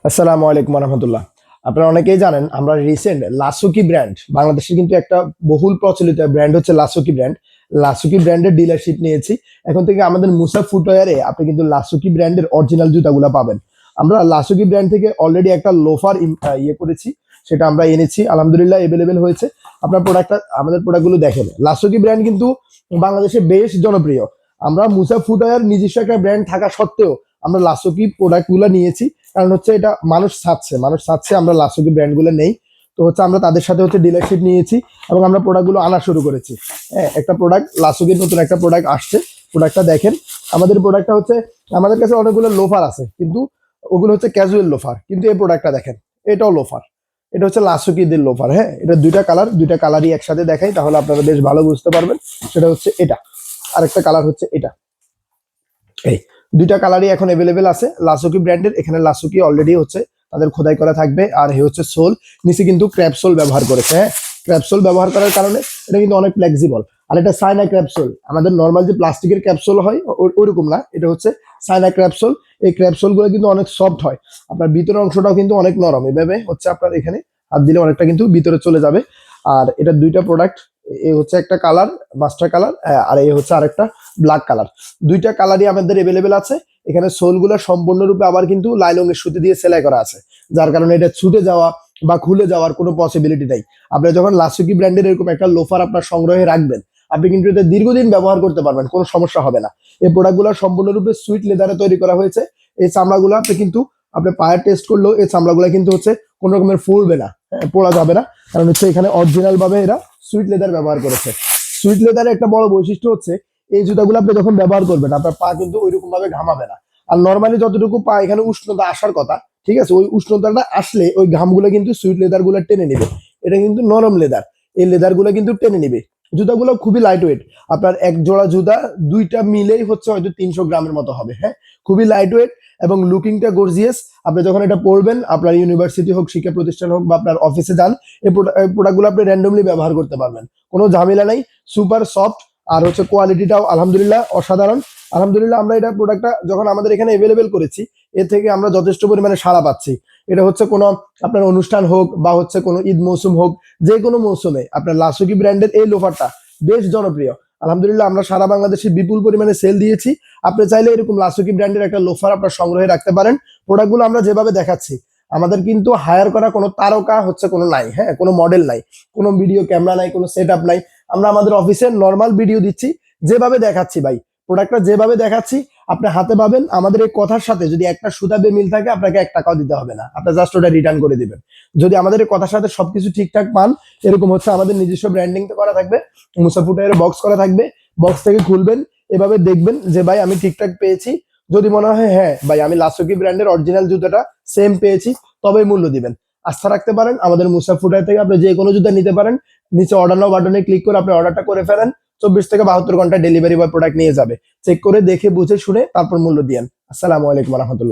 আসসালামু আলাইকুম রহমতুল্লাহ। আপনারা অনেকেই জানেন আমরা রিসেন্ট লাসুকি ব্র্যান্ড, বাংলাদেশের কিন্তু একটা বহুল প্রচলিত ব্র্যান্ড হচ্ছে লাসুকি ব্র্যান্ড। লাসুকি ব্র্যান্ডের ডিলারশিপ নিয়েছি। এখন থেকে আমাদের মুসা ফুটওয়্যারে আপনি কিন্তু লাসুকি ব্র্যান্ডের অরিজিনাল জুতাগুলো পাবেন। আমরা লাসুকি ব্র্যান্ড থেকে অলরেডি একটা লোফার ইয়ে করেছি, সেটা আমরা এনেছি, আলহামদুলিল্লাহ এভেলেবেল হয়েছে। আপনার প্রোডাক্টটা, আমাদের প্রোডাক্টগুলো দেখেন। লাসুকি ব্র্যান্ড কিন্তু বাংলাদেশে বেশ জনপ্রিয়। আমরা মুসা ফুটওয়্যার নিজস্ব একটা ব্র্যান্ড থাকা সত্ত্বেও আমরা লাসুকি প্রোডাক্টগুলো নিয়েছি, কারণ হচ্ছে এটা মানুষ চাচ্ছে আমরা লাসুকি ব্র্যান্ডগুলো নেই। তো হচ্ছে আমরা তাদের সাথে হচ্ছে ডিলারশিপ নিয়েছি এবং আমরা প্রোডাক্টগুলো আনা শুরু করেছি। হ্যাঁ, একটা প্রোডাক্ট লাসুকির নতুন একটা প্রোডাক্ট আসছে। প্রোডাক্টটা দেখেন। আমাদের প্রোডাক্টটা হচ্ছে, আমাদের কাছে অনেকগুলো লোফার আছে, কিন্তু ওগুলো হচ্ছে ক্যাজুয়াল লোফার, কিন্তু এই প্রোডাক্টটা দেখেন, এটাও লোফার। এটা হচ্ছে লাসুকিদের লোফার। হ্যাঁ, এটা দুইটা কালারই একসাথে দেখাই, তাহলে আপনারা বেশ ভালো বুঝতে পারবেন। সেটা হচ্ছে এটা, আরেকটা কালার হচ্ছে এটা। এই দুইটা কালারই এখন अवेलेबल আছে লাসুকি ব্র্যান্ডের। এখানে লাসুকি অলরেডি হচ্ছে তাদের খোদাই করা থাকবে, আর এই হচ্ছে সোল, নিচে কিন্তু ক্র্যাপসোল ব্যবহার করেছে। হ্যাঁ, ক্র্যাপসোল ব্যবহার করার কারণে এটা কিন্তু অনেক ফ্লেক্সিবল। আর এটা সাইনা ক্র্যাপসোল, আমাদের নর্মাল যে প্লাস্টিকের ক্যাপসুল হয় ওইরকম না, এটা হচ্ছে সাইনা ক্র্যাপসুল। এই ক্র্যাপসুল গুলো কিন্তু অনেক সফট হয়, আপনার ভিতরের অংশটাও কিন্তু অনেক নরম। এভাবে হচ্ছে আপনার এখানে হাত দিলে অনেকটা কিন্তু ভিতরে চলে যাবে। আর এটা দুইটা প্রোডাক্ট, এই হচ্ছে একটা কালার মাস্টার কালার, আর এই হচ্ছে আরেকটা ব্ল্যাক কালার। দুইটা কালারই আমাদের अवेलेबल আছে। এখানে সোলগুলো সম্পূর্ণরূপে আবার কিন্তু লাইলনের সুতি দিয়ে সেলাই করা আছে, যার কারণে এটা ছুটে যাওয়া বা খুলে যাওয়ার কোনো পসিবিলিটি নাই। আপনি যখন লাসুকি ব্র্যান্ডের এরকম একটা লোফার আপনার সংগ্রহে রাখবেন, আপনি কিন্তু এটা দীর্ঘদিন ব্যবহার করতে পারবেন, কোনো সমস্যা হবে না। এই প্রোডাক্টগুলো সম্পূর্ণরূপে সুইট লেদারে তৈরি করা হয়েছে। এই চামড়াগুলো আপনি কিন্তু আপনি পায়ের টেস্ট করলেও এই চামড়াগুলো কিন্তু হচ্ছে কোনো রকমের ফুলবে না, পোড়া যাবে না, কারণ হচ্ছে এখানে অরিজিনাল ভাবে এরা সুইট লেদার ব্যবহার করেছে। সুইট লেদারের একটা বড় বৈশিষ্ট্য হচ্ছে এই জুতাগুলো আপনি যখন ব্যবহার করবেন আপনার পা কিন্তু ওইরকম ভাবে ঘামাবে না। আর নর্মালি যতটুকু পা এখানে উষ্ণতা আসার কথা, ঠিক আছে, ওই উষ্ণতাটা আসলে ওই ঘামগুলো কিন্তু সুইট লেদার গুলো টেনে নিবে। এটা কিন্তু নরম লেদার, এই লেদার গুলো কিন্তু টেনে নিবে। জুতাগুলো খুবই লাইট ওয়েট। আপনার এক জোড়া জুতা দুইটা মিলেই হচ্ছে হয়তো 300 গ্রামের মতো হবে। হ্যাঁ, খুবই লাইট ওয়েট এবং লুকিংটা গর্জিয়াস। আপনি যখন এটা পরবেন, আপনার ইউনিভার্সিটি হোক, শিক্ষা প্রতিষ্ঠান হোক, বা আপনার অফিসে যান, এই প্রোডাক্টগুলো আপনি র্যান্ডমলি ব্যবহার করতে পারবেন, কোনো ঝামেলা নাই। সুপার সফট, আর হচ্ছে কোয়ালিটিটাও আলহামদুলিল্লাহ অসাধারণ। আলহামদুলিল্লাহ আমরা এটা প্রোডাক্টটা যখন আমাদের এখানে अवेलेबल করেছি, এ থেকে আমরা যথেষ্ট পরিমাণে সাড়া পাচ্ছি। এটা হচ্ছে কোনো আপনার অনুষ্ঠান হোক বা হচ্ছে কোনো ঈদ মৌসুম হোক, যে কোনো মৌসুমে আপনার লাসুকি ব্র্যান্ডের এই লোফারটা বেশ জনপ্রিয়। আলহামদুলিল্লাহ আমরা সারা বাংলাদেশে বিপুল পরিমাণে সেল দিয়েছি। আপনি চাইলে এরকম লাসুকি ব্র্যান্ডের একটা লোফার আপনার সংগ্রহে রাখতে পারেন। প্রোডাক্টগুলো আমরা যেভাবে দেখাচ্ছি, আমাদের কিন্তু হায়ার করা কোনো তারকা হচ্ছে কোনো নাই। হ্যাঁ, কোনো মডেল নাই, কোনো ভিডিও ক্যামেরা নাই, কোনো সেট আপ নাই। আমরা আমাদের অফিসের নর্মাল ভিডিও দিচ্ছি, যেভাবে দেখাচ্ছি ভাই, প্রোডাক্টটা যেভাবে দেখাচ্ছি আপনি হাতে পাবেন। আমাদের এই কথার সাথে যদি একটা সুতা মিল থাকে, আপনাকে 1 টাকাও দিতে হবে না, আপনি জাস্ট ওটা রিটার্ন করে দিবেন। যদি আমাদের এই কথার সাথে সবকিছু ঠিকঠাক পান, এরকম হচ্ছে আমাদের নিজস্ব ব্র্যান্ডিং করা থাকবে, মুসাফুটের বক্স করা থাকবে, বক্স থেকে খুলবেন, এভাবে দেখবেন যে ভাই আমি ঠিকঠাক পেয়েছি। যদি মনে হয় হ্যাঁ ভাই আমি লাসুকি ব্র্যান্ডের অরিজিনাল জুতোটা সেম পেয়েছি, তবেই মূল্য দিবেন। আস্থা রাখতে পারেন আমাদের মুসাফুটার থেকে, আপনি যে কোনো জুতা নিতে পারেন। নিচে অর্ডার নাও বাটনে ক্লিক করে আপনি অর্ডারটা করে ফেলেন। 24 থেকে 72 ঘন্টা ডেলিভারি বয় প্রোডাক্ট নিয়ে যাবে। চেক করে দেখে বুঝে শুনে তারপর মূল্য দিয়েন। আসসালামু আলাইকুম রহমতুল্লাহ।